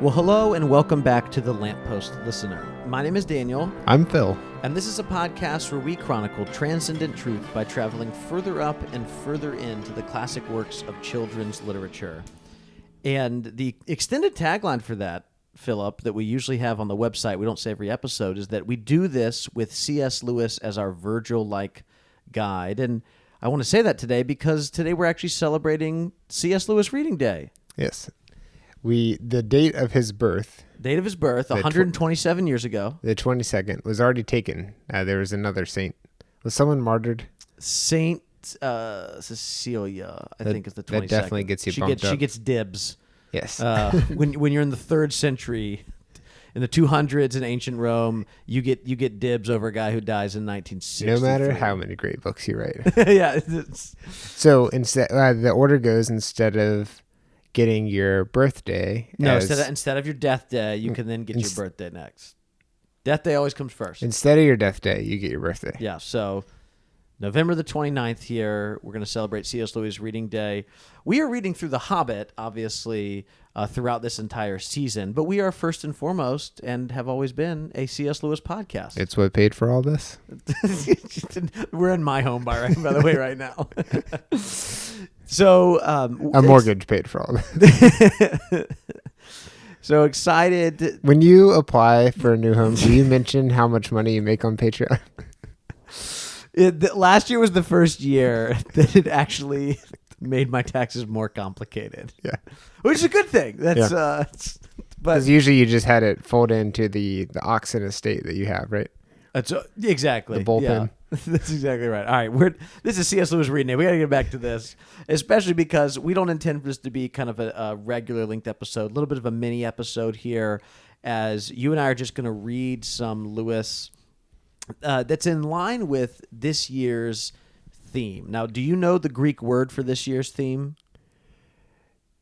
Well, hello and welcome back to The Lamppost Listener. My name is Daniel. I'm Phil. And this is a podcast where we chronicle transcendent truth by traveling further up and further into the classic works of children's literature. And the extended tagline for that, Philip, that we usually have on the website, we don't say every episode, is that we do this with C.S. Lewis as our Virgil-like guide. And I want to say that today because today we're actually celebrating C.S. Lewis Reading Day. Yes. The date of his birth. Date of his birth, 127 years ago. The 22nd was already taken. There was another saint. Was someone martyred? Saint Cecilia, I think is the 22nd. That definitely gets you bumped up. She gets dibs. Yes. When you're in the 3rd century, in the 200s in ancient Rome, you get dibs over a guy who dies in 1960. No matter how many great books you write. Yeah. So instead, the order goes instead of getting your birthday. No, instead of your death day, you can then get your birthday next. Death day always comes first. Instead of your death day, you get your birthday. Yeah, so November the 29th here, we're going to celebrate C.S. Lewis Reading Day. We are reading through The Hobbit, obviously, throughout this entire season, but we are first and foremost, and have always been, a C.S. Lewis podcast. It's what paid for all this? We're in my home, by the way, right now. So a mortgage paid for all this. So excited. When you apply for a new home, do you mention how much money you make on Patreon? Last year was the first year that it actually made my taxes more complicated. Yeah, which is a good thing. That's but usually you just had it fold into the oxen estate that you have, right? That's exactly the bullpen. Yeah, that's exactly right. All right, this is C.S. Lewis Reading Day. We got to get back to this, especially because we don't intend for this to be kind of a regular linked episode, a little bit of a mini episode here, as you and I are just going to read some Lewis that's in line with this year's theme. Now, do you know the Greek word for this year's theme?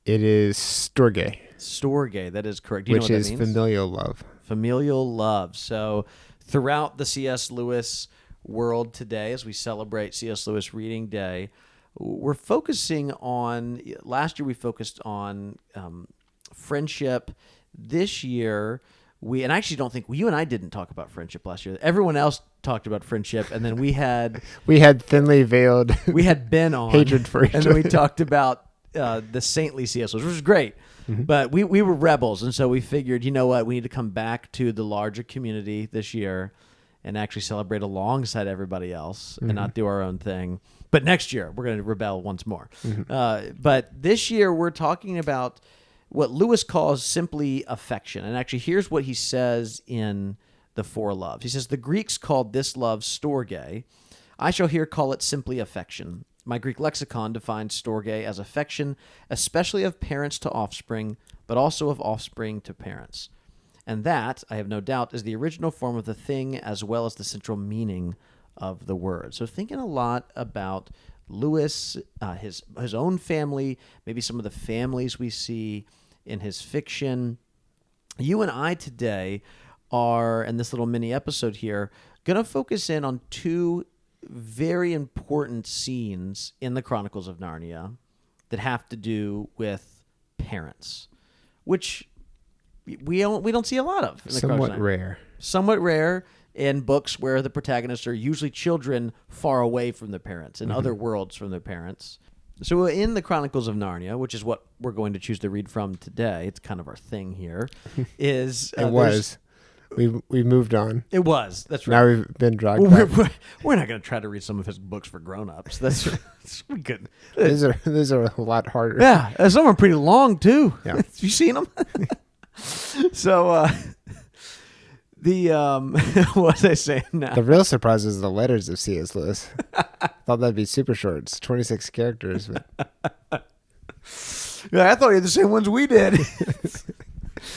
It is storge. Storge, that is correct. Do you know what that means? Which is familial love. Familial love. So throughout the C.S. Lewis world today, as we celebrate C.S. Lewis Reading Day, we're focusing on, last year we focused on friendship. This year, and I actually don't think, you and I didn't talk about friendship last year. Everyone else talked about friendship, and then we had thinly veiled we had Ben on hatred for each other. And then we talked about the saintly C.S. Lewis, which was great. Mm-hmm. But we were rebels, and so we figured, you know what, we need to come back to the larger community this year and actually celebrate alongside everybody else and not do our own thing. But next year, we're going to rebel once more. Mm-hmm. But this year, we're talking about what Lewis calls simply affection. And actually, here's what he says in The Four Loves. He says, "The Greeks called this love storge. I shall here call it simply affection. My Greek lexicon defines storge as affection, especially of parents to offspring, but also of offspring to parents. And that, I have no doubt, is the original form of the thing as well as the central meaning of the word." So thinking a lot about Lewis, his own family, maybe some of the families we see in his fiction. You and I today are, in this little mini episode here, going to focus in on two very important scenes in the Chronicles of Narnia that have to do with parents, which we don't see a lot of. In the Somewhat rare in books where the protagonists are usually children far away from their parents, in other worlds from their parents. So in the Chronicles of Narnia, which is what we're going to choose to read from today, it's kind of our thing here, is... We moved on. It was. That's right. Now we've been dragged back. We're not going to try to read some of his books for grown-ups. That's we could. Those are a lot harder. Yeah, some are pretty long too. Yeah. Have you seen them? So what was I saying now? The real surprise is the letters of C.S. Lewis. Thought that'd be super short. It's 26 characters. But... Yeah, I thought he had the same ones we did.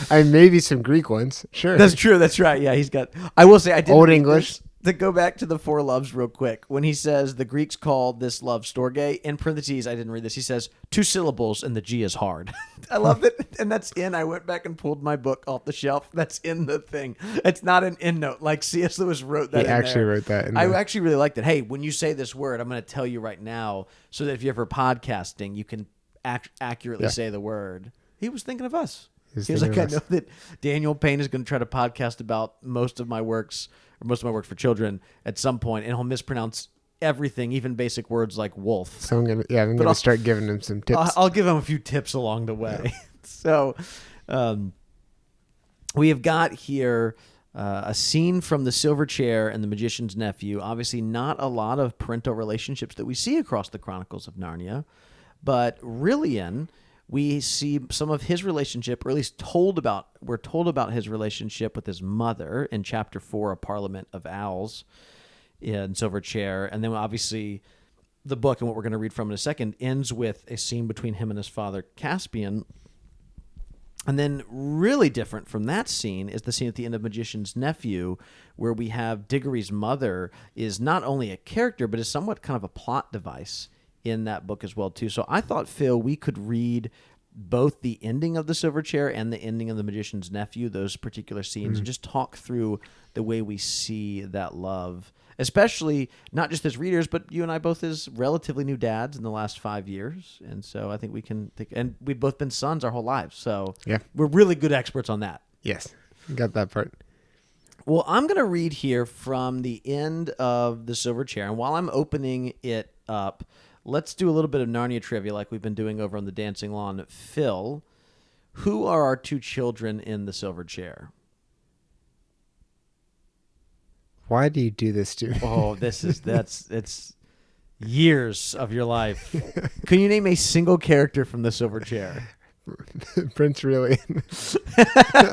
Maybe some Greek ones. Sure. That's true. That's right. Yeah, he's got... I will say, I did Old English. To go back to the Four Loves real quick, when he says the Greeks called this love storge, in parentheses, I didn't read this, he says 2 syllables and the G is hard. I love it. And that's I went back and pulled my book off the shelf. That's in the thing. It's not an endnote. Like C.S. Lewis wrote that in there. He actually wrote that in there. I actually really liked it. Hey, when you say this word, I'm going to tell you right now so that if you're ever podcasting, you can accurately say the word. He was thinking of us. He's He was thinking like, I of know us. that Daniel Payne is going to try to podcast about most of my work for children at some point, and he'll mispronounce everything, even basic words like wolf. So I'm But gonna start giving him some tips. I'll give him a few tips along the way. So, we have got here a scene from The Silver Chair and the Magician's Nephew. Obviously, not a lot of parental relationships that we see across the Chronicles of Narnia, but Rilian, we see some of his relationship, or at least we're told about his relationship with his mother in Chapter 4, A Parliament of Owls in Silver Chair. And then obviously the book, and what we're going to read from in a second, ends with a scene between him and his father, Caspian. And then really different from that scene is the scene at the end of Magician's Nephew, where we have Diggory's mother is not only a character, but is somewhat kind of a plot device in that book as well, too. So I thought, Phil, we could read both the ending of The Silver Chair and the ending of The Magician's Nephew, those particular scenes, and just talk through the way we see that love, especially not just as readers, but you and I both as relatively new dads in the last 5 years. And so I think we can think, and we've both been sons our whole lives. So Yeah. we're really good experts on that. Yes, got that part. Well, I'm going to read here from the end of The Silver Chair. And while I'm opening it up, let's do a little bit of Narnia trivia like we've been doing over on the Dancing Lawn. Phil, who are our two children in The Silver Chair? Why do you do this to me? Oh, it's years of your life. Can you name a single character from The Silver Chair? Prince really.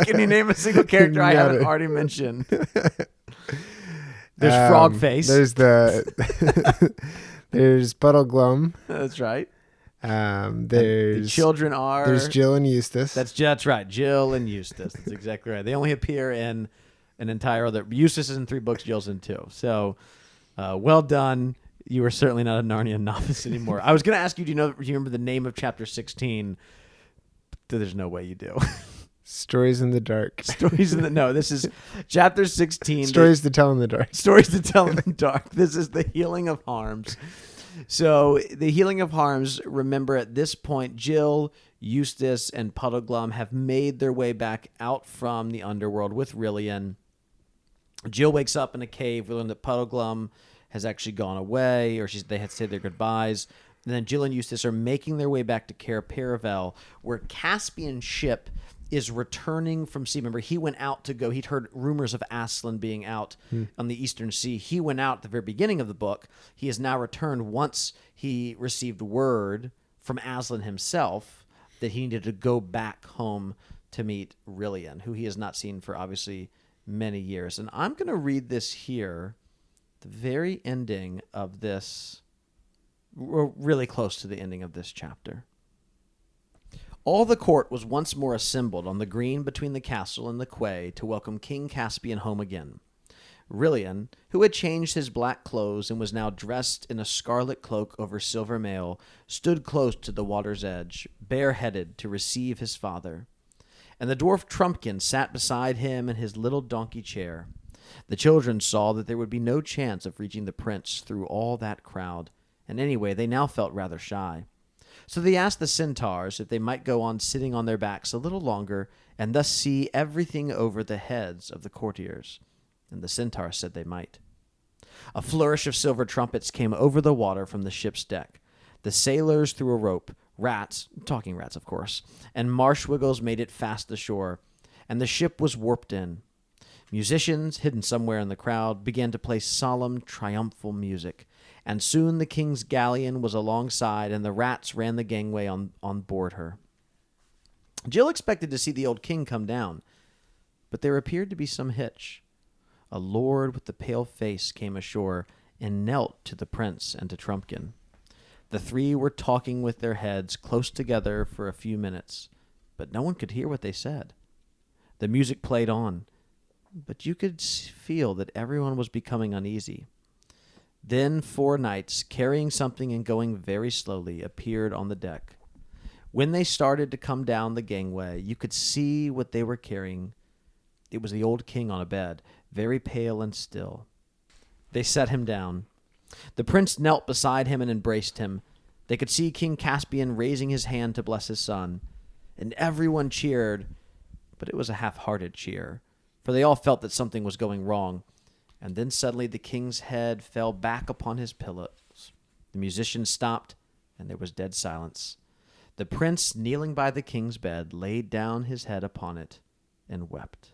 Can you name a single character I haven't already mentioned? There's Frog Face. There's there's Puddle Glum. That's right. There's The children are. There's Jill and Eustace. That's right. Jill and Eustace. That's exactly right. They only appear in an entire other. Eustace is in 3 books. Jill's in 2. So, well done. You are certainly not a Narnia novice anymore. I was going to ask you, do you remember the name of chapter 16? There's no way you do. Stories in the Dark. No, this is chapter 16. Stories to Tell in the Dark. Stories to Tell in the Dark. This is the Healing of Harms. So the Healing of Harms, remember at this point, Jill, Eustace, and Puddleglum have made their way back out from the underworld with Rilian. Jill wakes up in a cave. We learn that Puddleglum has actually gone away, or they had said their goodbyes. And then Jill and Eustace are making their way back to Cair Paravel, where Caspian's ship is returning from sea. Remember, he went out to go. He'd heard rumors of Aslan being out on the Eastern Sea. He went out at the very beginning of the book. He has now returned once he received word from Aslan himself that he needed to go back home to meet Rilian, who he has not seen for obviously many years. And I'm going to read this here, the very ending of this. We're really close to the ending of this chapter. All the court was once more assembled on the green between the castle and the quay to welcome King Caspian home again. Rilian, who had changed his black clothes and was now dressed in a scarlet cloak over silver mail, stood close to the water's edge, bareheaded, to receive his father. And the dwarf Trumpkin sat beside him in his little donkey chair. The children saw that there would be no chance of reaching the prince through all that crowd, and anyway, they now felt rather shy. So they asked the centaurs if they might go on sitting on their backs a little longer and thus see everything over the heads of the courtiers. And the centaurs said they might. A flourish of silver trumpets came over the water from the ship's deck. The sailors threw a rope, rats, talking rats of course, and marsh wiggles made it fast ashore, and the ship was warped in. Musicians, hidden somewhere in the crowd, began to play solemn, triumphal music. And soon the king's galleon was alongside, and the rats ran the gangway on board her. Jill expected to see the old king come down, but there appeared to be some hitch. A lord with the pale face came ashore and knelt to the prince and to Trumpkin. The 3 were talking with their heads close together for a few minutes, but no one could hear what they said. The music played on, but you could feel that everyone was becoming uneasy. Then 4 knights, carrying something and going very slowly, appeared on the deck. When they started to come down the gangway, you could see what they were carrying. It was the old king on a bed, very pale and still. They set him down. The prince knelt beside him and embraced him. They could see King Caspian raising his hand to bless his son, and everyone cheered but it was a half-hearted cheer, for they all felt that something was going wrong. And then suddenly the king's head fell back upon his pillows. The musicians stopped, and there was dead silence. The prince, kneeling by the king's bed, laid down his head upon it and wept.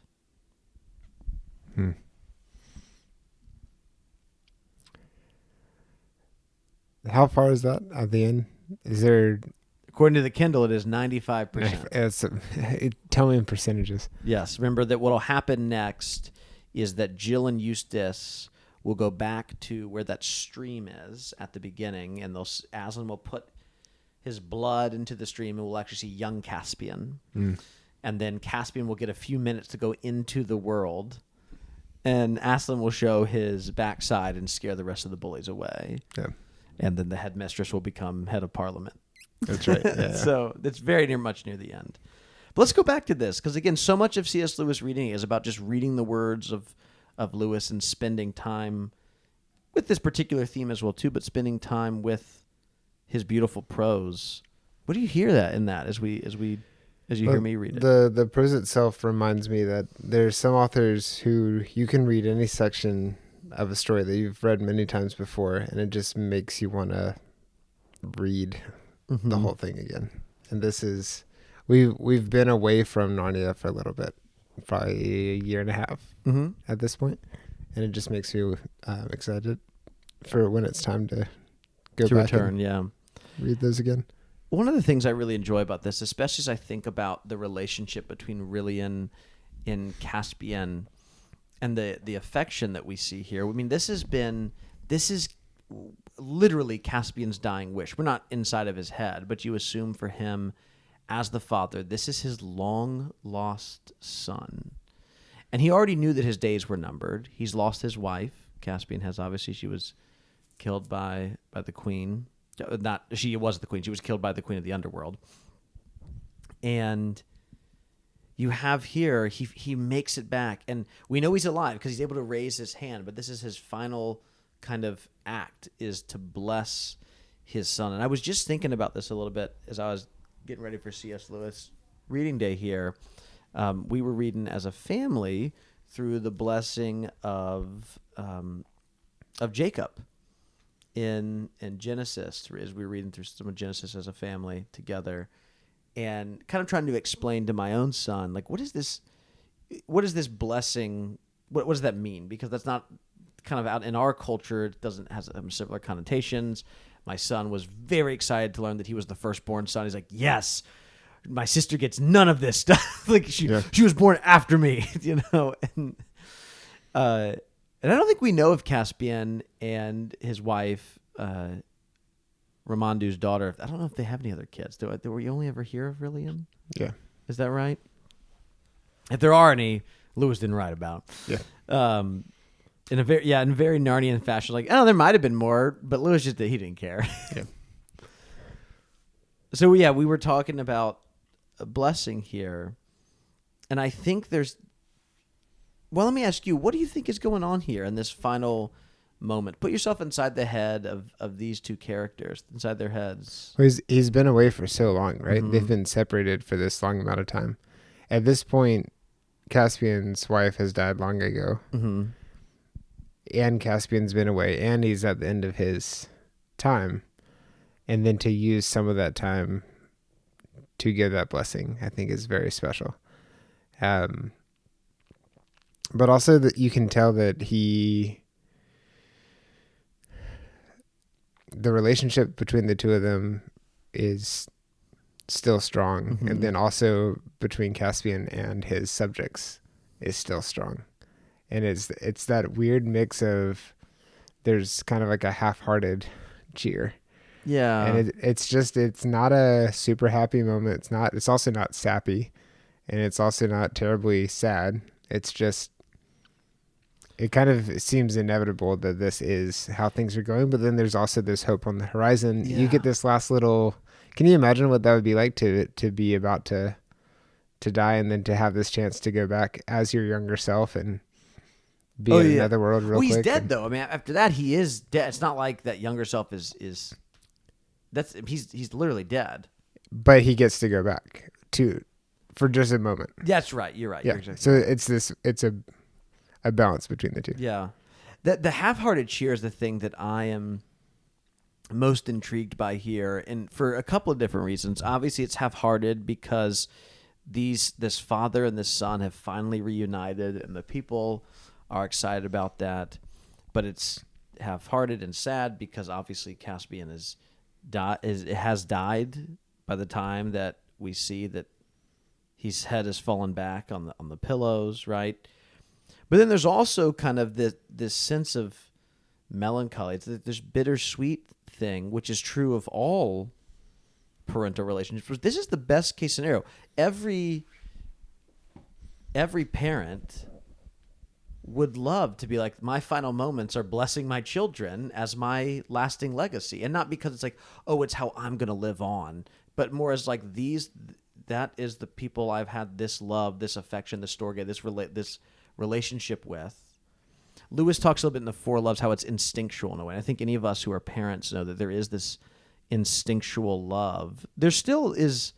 How far is that at the end? Is there? According to the Kindle, it is 95%. Tell me in percentages. Yes. Remember that what will happen next is that Jill and Eustace will go back to where that stream is at the beginning, and Aslan will put his blood into the stream, and we'll actually see young Caspian. And then Caspian will get a few minutes to go into the world, and Aslan will show his backside and scare the rest of the bullies away. Yeah. And then the headmistress will become head of parliament. That's right. Yeah. So it's very much near the end. But let's go back to this, because again, so much of C.S. Lewis reading is about just reading the words of Lewis and spending time with this particular theme as well too, but spending time with his beautiful prose. What do you hear in that as you hear me read it? The prose itself reminds me that there's some authors who you can read any section of a story that you've read many times before, and it just makes you want to read the whole thing again. And this is we've been away from Narnia for a little bit, probably a year and a half at this point, and it just makes you excited for when it's time to go back return. And read those again. One of the things I really enjoy about this, especially as I think about the relationship between Rilian and Caspian and the affection that we see here. I mean, this is literally Caspian's dying wish. We're not inside of his head, but you assume for him as the father, this is his long lost son. And he already knew that his days were numbered. He's lost his wife. Caspian has, obviously, she was killed by the queen. She was the queen. She was killed by the queen of the underworld. And you have here, he makes it back. And we know he's alive because he's able to raise his hand. But this is his final kind of act, is to bless his son. And I was just thinking about this a little bit as I was getting ready for C.S. Lewis reading day here. We were reading as a family through the blessing of Jacob in Genesis, as we were reading through some of Genesis as a family together, and kind of trying to explain to my own son, like, what is this blessing? What does that mean? Because that's not kind of out in our culture. It doesn't has similar connotations. My son was very excited to learn that he was the firstborn son. He's like, yes, my sister gets none of this stuff. Like she was born after me, and I don't think we know if Caspian and his wife, Ramandu's daughter, I don't know if they have any other kids. Do we only ever hear of Rilian? Yeah. Is that right? If there are any, Lewis didn't write about. Yeah. In very Narnian fashion, like, oh, there might have been more, but Lewis he didn't care. Yeah. So we were talking about a blessing here, and I think there's. Well, let me ask you, what do you think is going on here in this final moment? Put yourself inside the head of these two characters, inside their heads. Well, he's been away for so long, right? They've been separated for this long amount of time. At this point, Caspian's wife has died long ago. And Caspian's been away, and he's at the end of his time. And then to use some of that time to give that blessing, I think is very special. But also that you can tell that the relationship between the two of them is still strong. And then also between Caspian and his subjects is still strong. And it's that weird mix of, there's kind of like a half-hearted cheer. Yeah. And it's not a super happy moment. It's also not sappy, and it's also not terribly sad. It's just, it kind of seems inevitable that this is how things are going, but then there's also this hope on the horizon. Yeah. You get this last little, can you imagine what that would be like to be about to die, and then to have this chance to go back as your younger self and be in another world real quick? He's dead though. I mean, after that, he is dead. It's not like that younger self is he's literally dead. But he gets to go back for just a moment. That's right. You're right. Yeah. You're exactly So right. it's a balance between the two. Yeah. The half-hearted cheer is the thing that I am most intrigued by here, and for a couple of different reasons. Obviously, it's half-hearted because this father and this son have finally reunited, and the people are excited about that. But it's half-hearted and sad because obviously Caspian has died by the time that we see that his head has fallen back on the pillows, right? But then there's also kind of this sense of melancholy. It's this bittersweet thing, which is true of all parental relationships. This is the best case scenario. Every parent would love to be like, my final moments are blessing my children as my lasting legacy, and not because it's like, oh, it's how I'm going to live on, but more as like that is the people I've had this love, this affection, this storge, this relationship with. Lewis talks a little bit in The Four Loves how it's instinctual in a way. I think any of us who are parents know that there is this instinctual love. There still is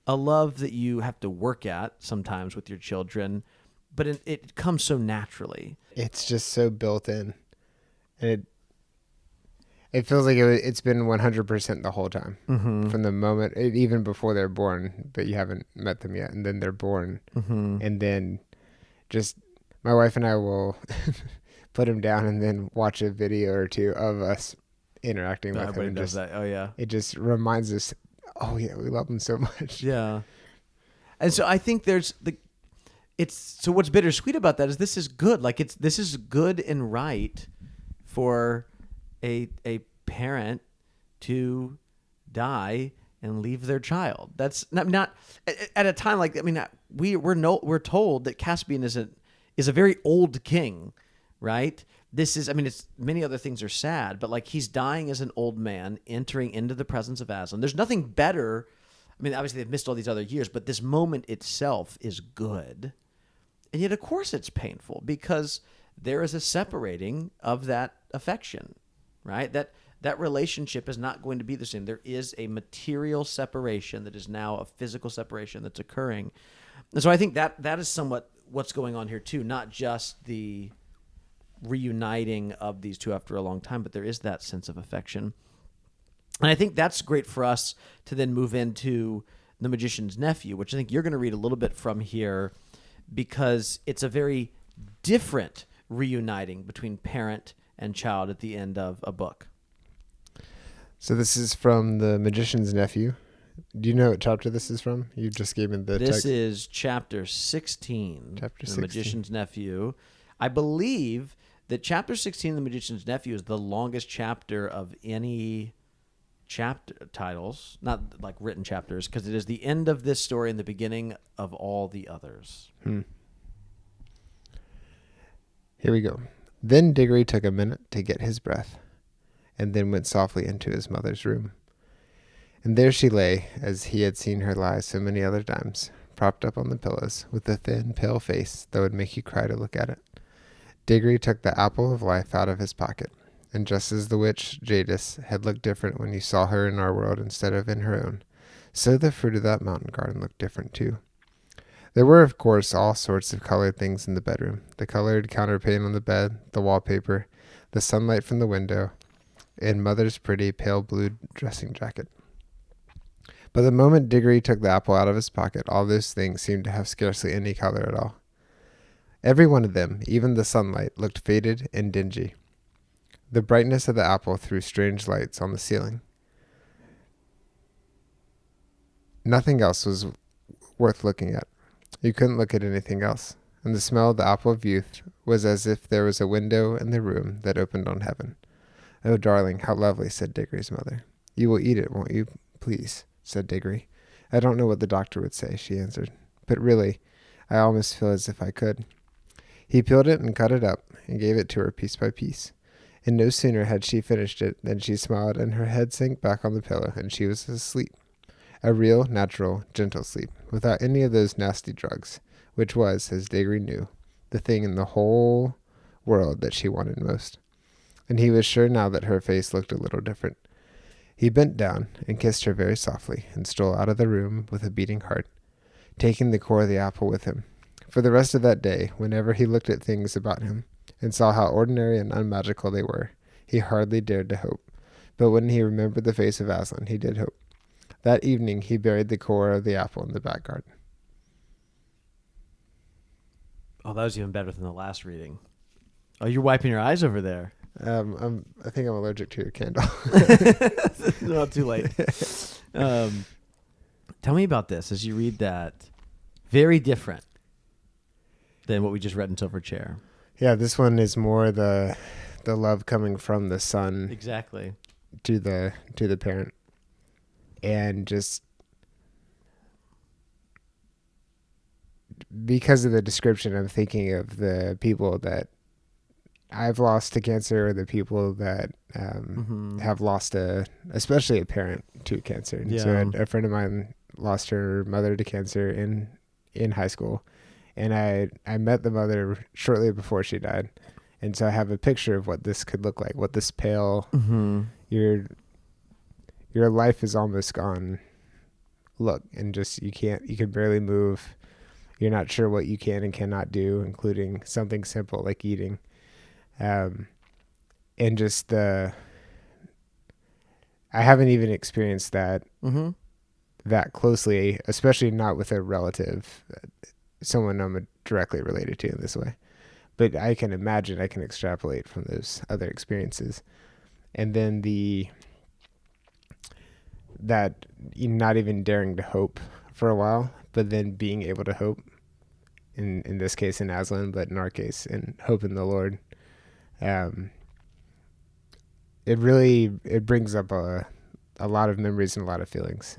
a love that you have to work at sometimes with your children, but it comes so naturally. It's just so built in, and it feels like it's been 100% the whole time, from the moment, even before they're born, but you haven't met them yet, and then they're born, and then just my wife and I will put them down and then watch a video or two of us interacting with them. Everybody does that. Oh yeah. It just reminds us, oh yeah, we love them so much. Yeah. And so I think so what's bittersweet about that is this is good. Like this is good and right for a parent to die and leave their child. That's not at a time like, I mean, we're told that Caspian is a very old king, right? This is, I mean, it's many other things are sad, but like he's dying as an old man entering into the presence of Aslan. There's nothing better. I mean, obviously they've missed all these other years, but this moment itself is good. And yet, of course, it's painful because there is a separating of that affection, right? That relationship is not going to be the same. There is a material separation that is now a physical separation that's occurring. And so I think that is somewhat what's going on here too, not just the reuniting of these two after a long time, but there is that sense of affection. And I think that's great for us to then move into The Magician's Nephew, which I think you're going to read a little bit from here because it's a very different reuniting between parent and child at the end of a book. So this is from The Magician's Nephew. Do you know what chapter this is from? You just gave me the text. This is chapter 16. The Magician's Nephew. I believe that chapter 16 of The Magician's Nephew is the longest chapter of any chapter titles, not like written chapters, because it is the end of this story and the beginning of all the others. Here we go. Then Diggory took a minute to get his breath, and then went softly into his mother's room. And there she lay, as he had seen her lie so many other times, propped up on the pillows, with a thin, pale face that would make you cry to look at it. Diggory took the apple of life out of his pocket, and just as the witch Jadis had looked different when you saw her in our world instead of in her own, so the fruit of that mountain garden looked different too. There were, of course, all sorts of colored things in the bedroom, the colored counterpane on the bed, the wallpaper, the sunlight from the window, and Mother's pretty pale blue dressing jacket. But the moment Diggory took the apple out of his pocket, all those things seemed to have scarcely any color at all. Every one of them, even the sunlight, looked faded and dingy. The brightness of the apple threw strange lights on the ceiling. Nothing else was worth looking at. You couldn't look at anything else, and the smell of the apple of youth was as if there was a window in the room that opened on heaven. "Oh, darling, how lovely," said Diggory's mother. "You will eat it, won't you, please?" said Diggory. "I don't know what the doctor would say," she answered, "but really, I almost feel as if I could." He peeled it and cut it up, and gave it to her piece by piece. And no sooner had she finished it than she smiled, and her head sank back on the pillow, and she was asleep. A real, natural, gentle sleep, without any of those nasty drugs, which was, as Diggory knew, the thing in the whole world that she wanted most. And he was sure now that her face looked a little different. He bent down and kissed her very softly, and stole out of the room with a beating heart. taking the core of the apple with him. For the rest of that day, whenever he looked at things about him and saw how ordinary and unmagical they were, he hardly dared to hope. But when he remembered the face of Aslan, he did hope. That evening, he buried the core of the apple in the back garden. Oh, that was even better than the last reading. Oh, you're wiping your eyes over there. I think I'm allergic to your candle. Not too late. Tell me about this as you read that. Very different than what we just read in Silverchair. Yeah, this one is more the love coming from the son Exactly. to the parent, and just because of the description, I'm thinking of the people that I've lost to cancer, or the people that have lost especially a parent to cancer. And so a friend of mine lost her mother to cancer in high school, and I met the mother shortly before she died, and so I have a picture of what this could look like. What this pale, your life is almost gone look, and just you can barely move. You're not sure what you can and cannot do, including something simple like eating. And just I haven't even experienced that that closely, especially not with a relative, someone I'm directly related to in this way. But I can imagine, I can extrapolate from those other experiences. And then that not even daring to hope for a while, but then being able to hope, in this case in Aslan, but in our case in hope in the Lord. It brings up a lot of memories and a lot of feelings,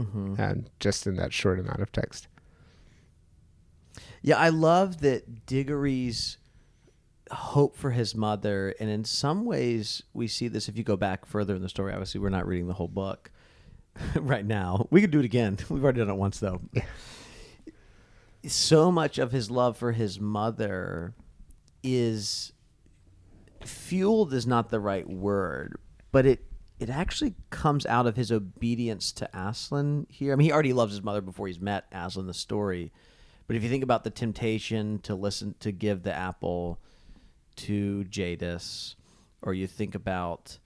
just in that short amount of text. Yeah, I love that Diggory's hope for his mother, and in some ways we see this if you go back further in the story. Obviously, we're not reading the whole book right now. We could do it again. We've already done it once, though. Yeah. So much of his love for his mother is fueled is not the right word, but it actually comes out of his obedience to Aslan here. I mean, he already loves his mother before he's met Aslan, the story. But if you think about the temptation to give the apple to Jadis, or you think about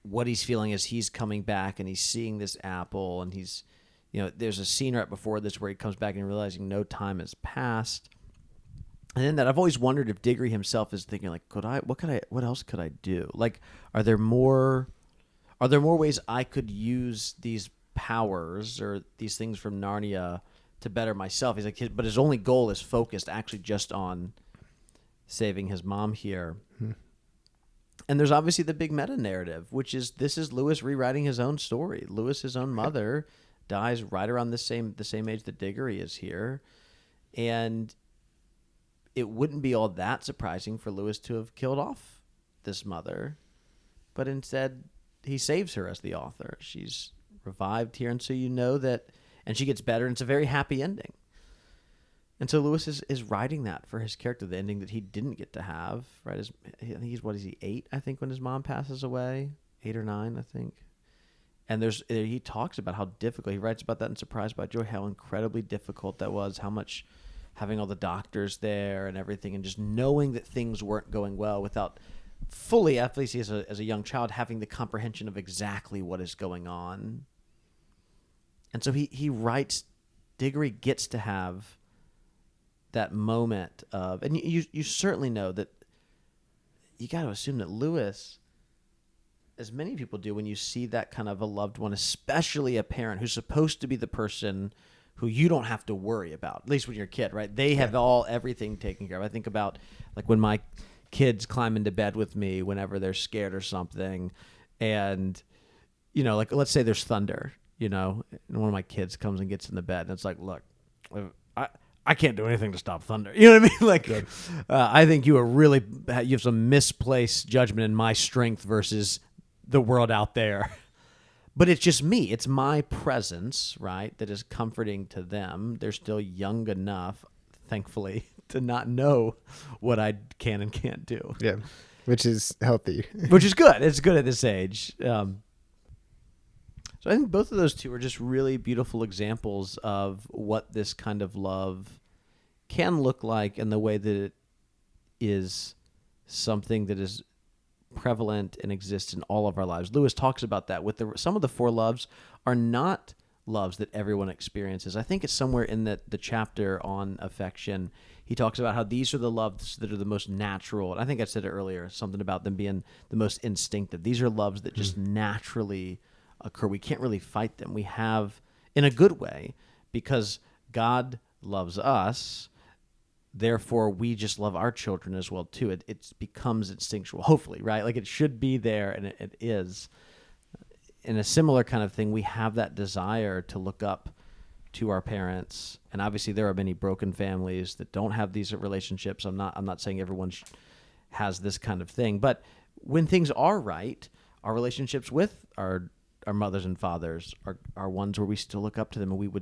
what he's feeling as he's coming back and he's seeing this apple, and he's, there's a scene right before this where he comes back and realizing no time has passed. And then that I've always wondered if Diggory himself is thinking, like, what else could I do? Like, are there more ways I could use these powers or these things from Narnia to better myself? He's like, but his only goal is focused actually just on saving his mom here. And there's obviously the big meta narrative, which is this is Lewis rewriting his own story. Lewis, his own mother, dies right around the same age that Diggory is here, and it wouldn't be all that surprising for Lewis to have killed off this mother, but instead he saves her as the author. She's revived here, and so that, and she gets better, and it's a very happy ending. And so Lewis is writing that for his character, the ending that he didn't get to have, right? I think he's, 8, I think, when his mom passes away? 8 or 9, I think. And he talks about how difficult, he writes about that in Surprised by Joy, how incredibly difficult that was, how much having all the doctors there and everything, and just knowing that things weren't going well without fully, at least as a young child, having the comprehension of exactly what is going on. And so he writes, Diggory gets to have that moment of, and you certainly know that you got to assume that Lewis, as many people do, when you see that kind of a loved one, especially a parent who's supposed to be the person who you don't have to worry about, at least when you're a kid, right? They have everything taken care of. I think about like when my kids climb into bed with me whenever they're scared or something, and like let's say there's thunder, and one of my kids comes and gets in the bed, and it's like, look, I can't do anything to stop thunder. You know what I mean? Like, I think you have some misplaced judgment in my strength versus the world out there. But it's just me. It's my presence, right, that is comforting to them. They're still young enough, thankfully, to not know what I can and can't do. Yeah, which is healthy. Which is good. It's good at this age. So I think both of those two are just really beautiful examples of what this kind of love can look like, and the way that it is something that is prevalent and exists in all of our lives. Lewis talks about that with some of the four loves are not loves that everyone experiences. I think it's somewhere in the chapter on affection. He talks about how these are the loves that are the most natural. And I think I said it earlier, something about them being the most instinctive. These are loves that just naturally occur. We can't really fight them. We have, in a good way, because God loves us. Therefore, we just love our children as well, too. It becomes instinctual, hopefully, right? Like it should be there, and it is. In a similar kind of thing, we have that desire to look up to our parents. And obviously, there are many broken families that don't have these relationships. I'm not saying everyone has this kind of thing. But when things are right, our relationships with our mothers and fathers are ones where we still look up to them, and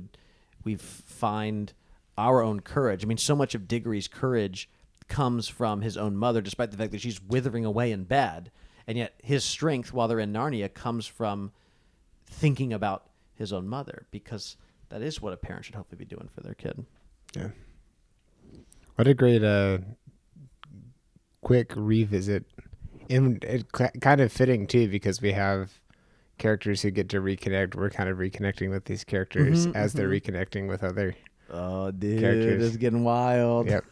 we find our own courage. I mean, so much of Diggory's courage comes from his own mother, despite the fact that she's withering away in bed. And yet his strength while they're in Narnia comes from thinking about his own mother, because that is what a parent should hopefully be doing for their kid. Yeah. What a great quick revisit. And it kind of fitting, too, because we have characters who get to reconnect. We're kind of reconnecting with these characters as they're reconnecting with other characters. It's getting wild. Yep.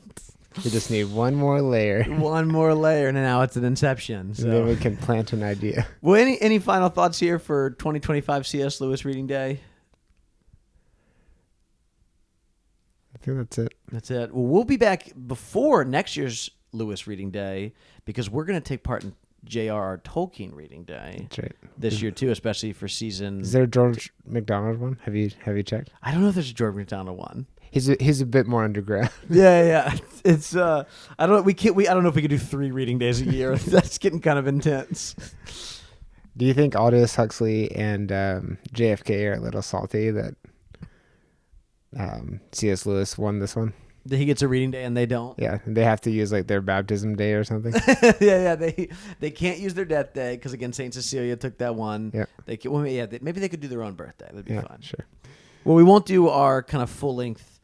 We just need one more layer. One more layer, and now it's an Inception. So. And then we can plant an idea. Well, any final thoughts here for 2025 C.S. Lewis Reading Day? I think that's it. That's it. Well, we'll be back before next year's Lewis Reading Day, because we're going to take part in J.R.R. Tolkien Reading Day That's right. this year too, especially for season. Is there a George MacDonald one? Have you checked? I don't know if there's a George MacDonald one. He's a bit more underground. Yeah. It's I don't know. I don't know if we could do 3 reading days a year. That's getting kind of intense. Do you think Aldous Huxley and JFK are a little salty that C.S. Lewis won this one? That he gets a reading day and they don't? Yeah, they have to use like their baptism day or something. yeah. They can't use their death day because, again, Saint Cecilia took that one. Yeah. Maybe they could do their own birthday. That'd be fun. Sure. Well, we won't do our kind of full length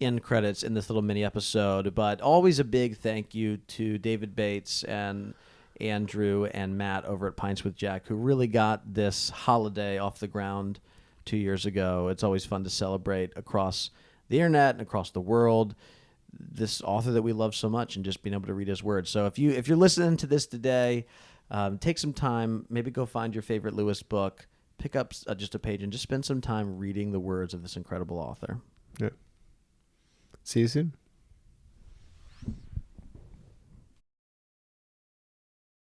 end credits in this little mini episode, but always a big thank you to David Bates and Andrew and Matt over at Pints with Jack, who really got this holiday off the ground 2 years ago. It's always fun to celebrate across the internet and across the world this author that we love so much, and just being able to read his words. So if you're listening to this today, take some time, maybe go find your favorite Lewis book, pick up just a page, and just spend some time reading the words of this incredible author. Yeah. See you soon.